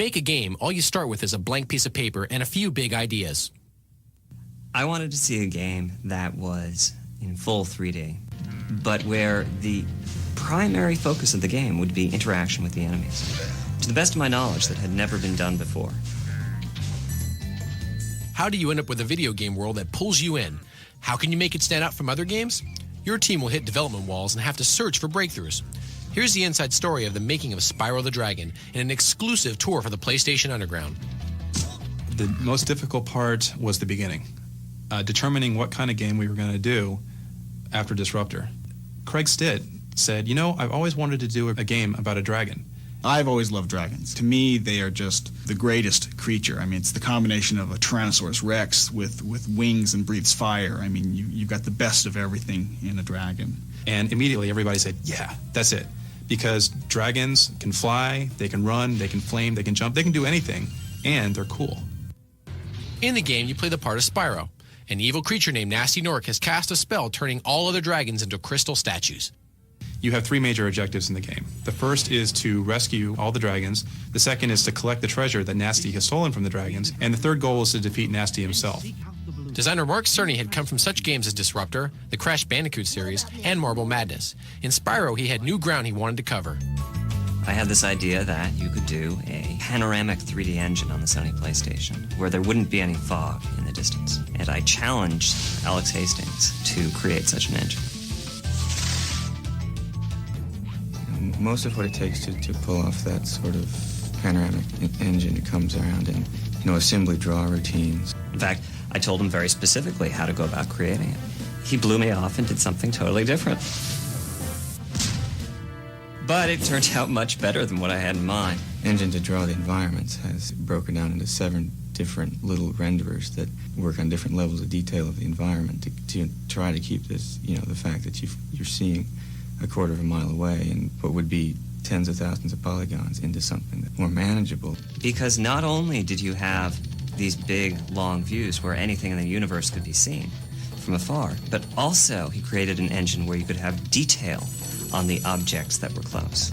make a game, all you start with is a blank piece of paper and a few big ideas. I wanted to see a game that was in full 3D, but where the primary focus of the game would be interaction with the enemies. To the best of my knowledge, that had never been done before. How do you end up with a video game world that pulls you in? How can you make it stand out from other games? Your team will hit development walls and have to search for breakthroughs. Here's the inside story of the making of Spyro the Dragon in an exclusive tour for the PlayStation Underground. The most difficult part was the beginning, determining what kind of game we were going to do after Disruptor. Craig Stitt said, you know, I've always wanted to do a game about a dragon. I've always loved dragons. To me, they are just the greatest creature. I mean, it's the combination of a Tyrannosaurus Rex with wings and breathes fire. I mean, you've got the best of everything in a dragon. And immediately everybody said, yeah, that's it. Because dragons can fly, they can run, they can flame, they can jump, they can do anything, and they're cool. In the game, you play the part of Spyro. An evil creature named Nasty Nork has cast a spell turning all other dragons into crystal statues. You have three major objectives in the game. The first is to rescue all the dragons. The second is to collect the treasure that Nasty has stolen from the dragons. And the third goal is to defeat Nasty himself. Designer Mark Cerny had come from such games as Disruptor, the Crash Bandicoot series, and Marble Madness. In Spyro, he had new ground he wanted to cover. I had this idea that you could do a panoramic 3D engine on the Sony PlayStation, where there wouldn't be any fog in the distance. And I challenged Alex Hastings to create such an engine. Most of what it takes to pull off that sort of panoramic engine comes around in, assembly draw routines. In fact, I told him very specifically how to go about creating it. He blew me off and did something totally different. But it turned out much better than what I had in mind. Engine to draw the environments has broken down into 7 different little renderers that work on different levels of detail of the environment to try to keep this, the fact that you're seeing a quarter of a mile away and what would be tens of thousands of polygons into something that's more manageable. Because not only did you have these big, long views where anything in the universe could be seen from afar, but also he created an engine where you could have detail on the objects that were close.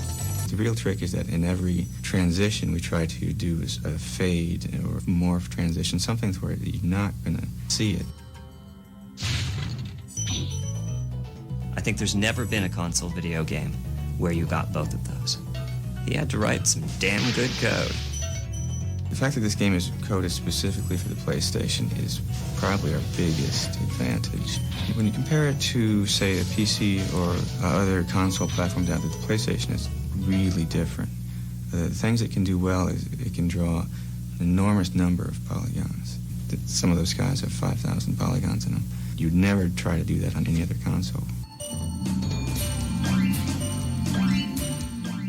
The real trick is that in every transition we try to do is a fade or morph transition, something where you're not going to see it. I think there's never been a console video game where you got both of those. He had to write some damn good code. The fact that this game is coded specifically for the PlayStation is probably our biggest advantage. When you compare it to, say, a PC or other console platforms out there, the PlayStation is really different. The things it can do well is it can draw an enormous number of polygons. Some of those guys have 5,000 polygons in them. You'd never try to do that on any other console.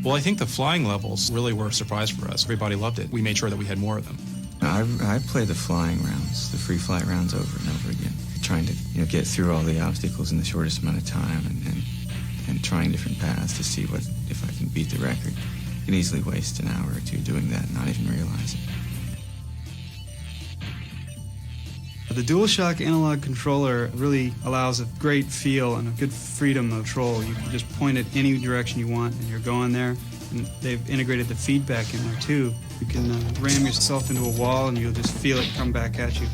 Well, I think the flying levels really were a surprise for us. Everybody loved it. We made sure that we had more of them. I've played the flying rounds, the free flight rounds over and over again, trying to get through all the obstacles in the shortest amount of time and trying different paths to see if I can beat the record. You can easily waste an hour or two doing that and not even realize it. The DualShock analog controller really allows a great feel and a good freedom of control. You can just point it any direction you want and you're going there. And they've integrated the feedback in there too. You can ram yourself into a wall and you'll just feel it come back at you.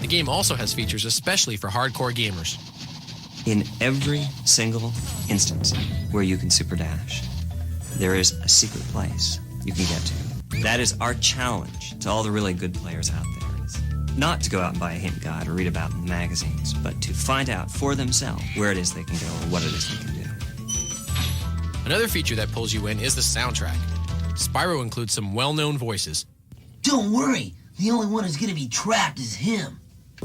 The game also has features especially for hardcore gamers. In every single instance where you can super dash, there is a secret place you can get to. That is our challenge to all the really good players out there. Not to go out and buy a hint guide or read about it in magazines, but to find out for themselves where it is they can go or what it is they can do. Another feature that pulls you in is the soundtrack. Spyro includes some well-known voices. Don't worry, the only one who's going to be trapped is him.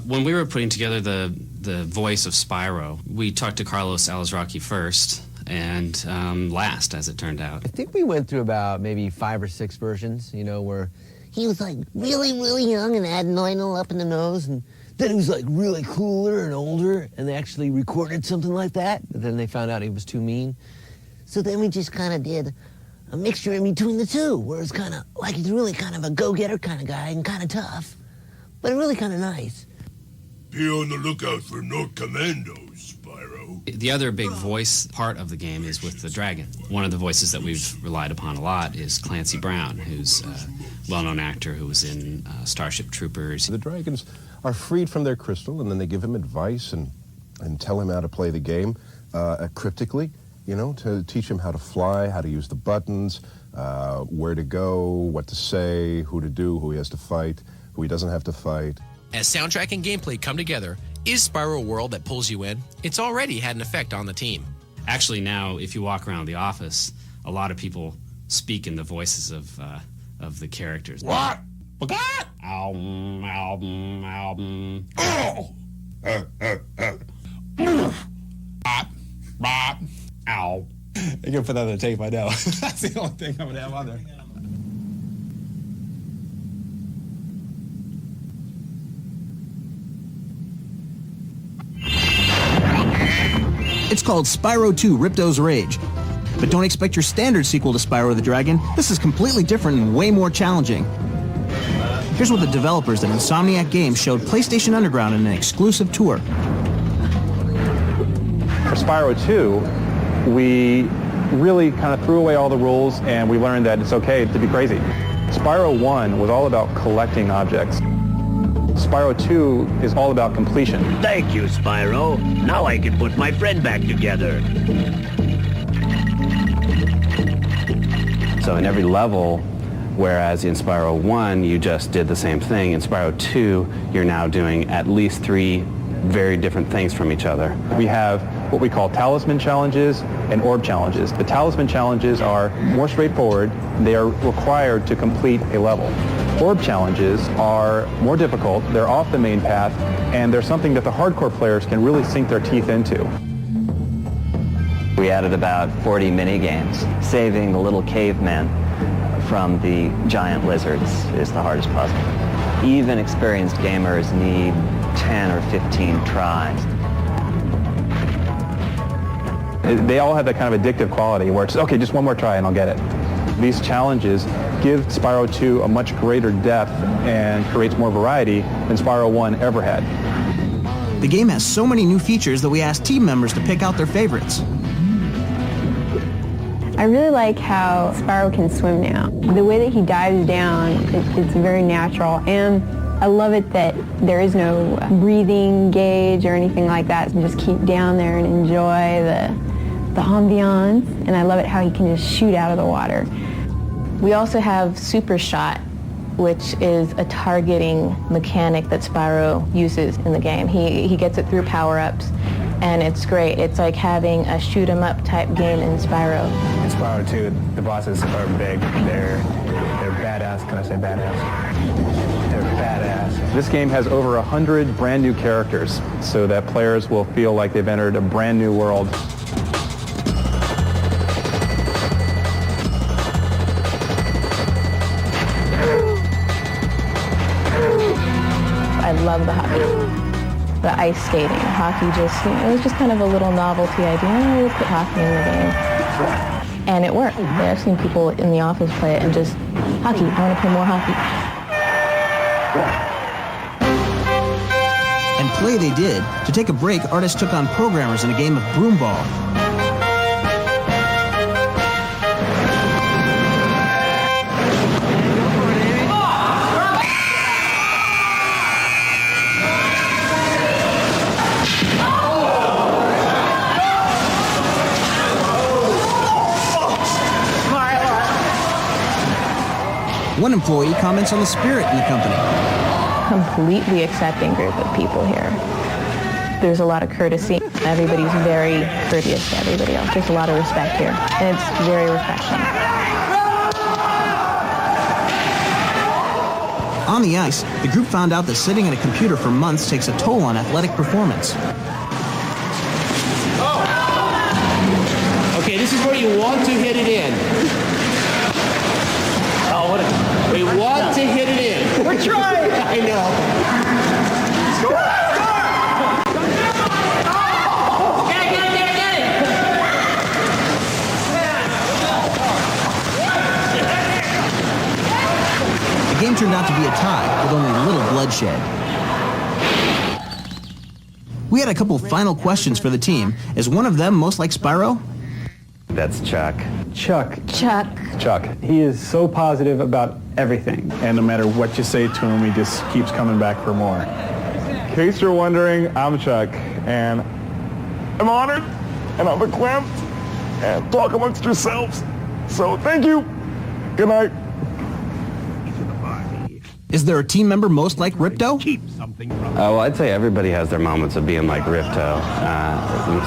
When we were putting together the voice of Spyro, we talked to Carlos Alazraqui first and last, as it turned out. I think we went through about maybe 5 or 6 versions, where he was like really, really young and had Lionel up in the nose, and then he was like really cooler and older, and they actually recorded something like that, but then they found out he was too mean. So then we just kind of did a mixture in between the two, where it's kind of like he's really kind of a go-getter kind of guy and kind of tough, but really kind of nice. Be on the lookout for North Commandos, Spyro. The other big voice part of the game is with the dragon. One of the voices that we've relied upon a lot is Clancy Brown, who's well-known actor who was in Starship Troopers. The dragons are freed from their crystal, and then they give him advice and tell him how to play the game cryptically, you know, to teach him how to fly, how to use the buttons, where to go, what to say, who to do, who he has to fight, who he doesn't have to fight. As soundtrack and gameplay come together, is Spyro a world that pulls you in? It's already had an effect on the team. Actually, now, if you walk around the office, a lot of people speak in the voices of the characters. What? Album. Oh! Ow. You can put that on the tape, I know. That's the only thing I'm going to have on there. It's called Spyro 2 Ripto's Rage. But don't expect your standard sequel to Spyro the Dragon. This is completely different and way more challenging. Here's what the developers at Insomniac Games showed PlayStation Underground in an exclusive tour. For Spyro 2, we really kind of threw away all the rules and we learned that it's okay to be crazy. Spyro 1 was all about collecting objects. Spyro 2 is all about completion. Thank you, Spyro. Now I can put my friend back together. So in every level, whereas in Spyro 1 you just did the same thing, in Spyro 2 you're now doing at least 3 very different things from each other. We have what we call talisman challenges and orb challenges. The talisman challenges are more straightforward. They are required to complete a level. Orb challenges are more difficult. They're off the main path, and they're something that the hardcore players can really sink their teeth into. We added about 40 mini-games. Saving the little cavemen from the giant lizards is the hardest puzzle. Even experienced gamers need 10 or 15 tries. They all have that kind of addictive quality where it's, okay, just one more try and I'll get it. These challenges give Spyro 2 a much greater depth and creates more variety than Spyro 1 ever had. The game has so many new features that we asked team members to pick out their favorites. I really like how Spyro can swim now. The way that he dives down, it's very natural, and I love it that there is no breathing gauge or anything like that. You just keep down there and enjoy the ambiance, and I love it how he can just shoot out of the water. We also have Super Shot, which is a targeting mechanic that Spyro uses in the game. He gets it through power-ups, and it's great. It's like having a shoot-'em-up type game in Spyro. In Spyro 2, the bosses are big. They're badass. Can I say badass? They're badass. This game has over 100 brand new characters so that players will feel like they've entered a brand new world. I love the hockey. The ice skating. Hockey just, it was just kind of a little novelty idea. We'll put hockey in the game. And it worked. I've seen people in the office play it and just, hockey, I want to play more hockey. And play they did. To take a break, artists took on programmers in a game of broomball. One employee comments on the spirit in the company. Completely accepting group of people here. There's a lot of courtesy. Everybody's very courteous to everybody else. There's a lot of respect here, and it's very refreshing. On the ice, the group found out that sitting at a computer for months takes a toll on athletic performance. Okay, this is where you want to hit it in. Oh, what a... We want to hit it in. We're trying. I know. Score! Get it! The game turned out to be a tie, with only a little bloodshed. We had a couple final questions for the team. Is one of them most like Spyro? That's Chuck. Chuck. Chuck. Chuck. He is so positive about everything. And no matter what you say to him, he just keeps coming back for more. In case you're wondering, I'm Chuck, and I'm honored, and I'm verklempt, and talk amongst yourselves. So thank you. Good night. Is there a team member most like Ripto? Well, I'd say everybody has their moments of being like Ripto,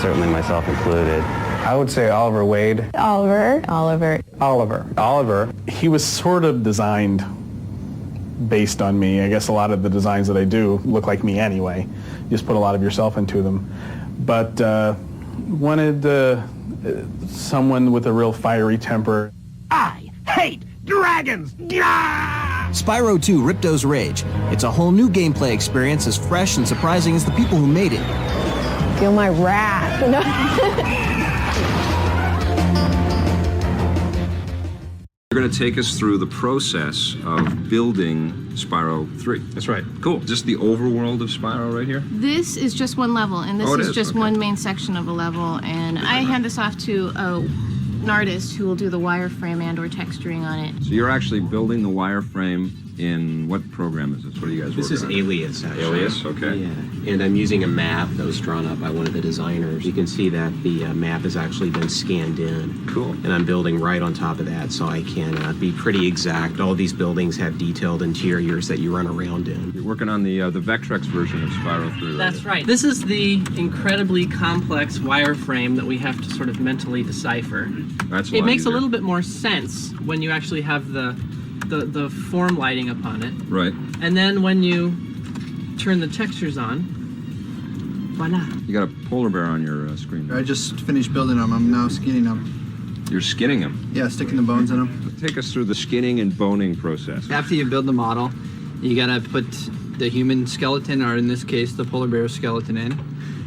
certainly myself included. I would say Oliver Wade. Oliver. He was sort of designed based on me. I guess a lot of the designs that I do look like me anyway. You just put a lot of yourself into them. But wanted someone with a real fiery temper. I hate dragons! Spyro 2 Ripto's Rage. It's a whole new gameplay experience as fresh and surprising as the people who made it. Feel my wrath. You're going to take us through the process of building Spyro 3. That's right. Cool. Is this the overworld of Spyro right here? This is just one level, and this is just one main section of a level, and I hand this off to an artist who will do the wireframe and or texturing on it. So you're actually building the wireframe in what program is this? What are you guys working on? This is Alias, actually. Alias, okay. Yeah, and I'm using a map that was drawn up by one of the designers. You can see that the map has actually been scanned in. Cool. And I'm building right on top of that, so I can be pretty exact. All these buildings have detailed interiors that you run around in. You're working on the Vectrex version of Spyro 3. That's right. This is the incredibly complex wireframe that we have to sort of mentally decipher. That's it makes a little bit more sense when you actually have the form lighting upon it. Right. And then when you turn the textures on, voila. You got a polar bear on your screen. I just finished building them. I'm now skinning them. You're skinning them? Yeah, sticking the bones in them. Take us through the skinning and boning process. After you build the model, you gotta put the human skeleton, or in this case, the polar bear skeleton in.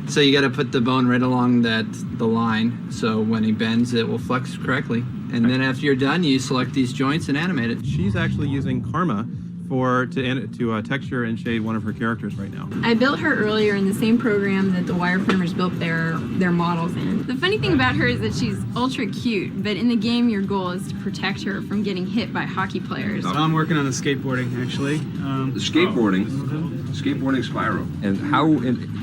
So you gotta put the bone right along the line, so when he bends, it will flex correctly. And then after you're done, you select these joints and animate it. She's actually using Karma to texture and shade one of her characters right now. I built her earlier in the same program that the wireframers built their models in. The funny thing about her is that she's ultra cute, but in the game your goal is to protect her from getting hit by hockey players. So I'm working on the skateboarding, actually. The skateboarding? Skateboarding Spyro. And how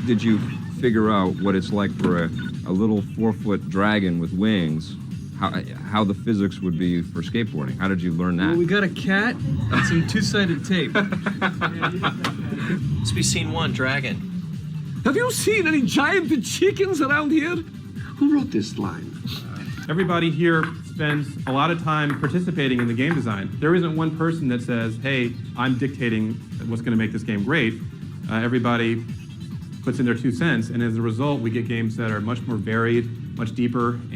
did you figure out what it's like for a little 4-foot dragon with wings? How the physics would be for skateboarding? How did you learn that? Well, we got a cat and some two-sided tape. Let's be scene 1, dragon. Have you seen any giant chickens around here? Who wrote this line? Everybody here spends a lot of time participating in the game design. There isn't one person that says, hey, I'm dictating what's going to make this game great. Everybody puts in their 2 cents, and as a result, we get games that are much more varied, much deeper,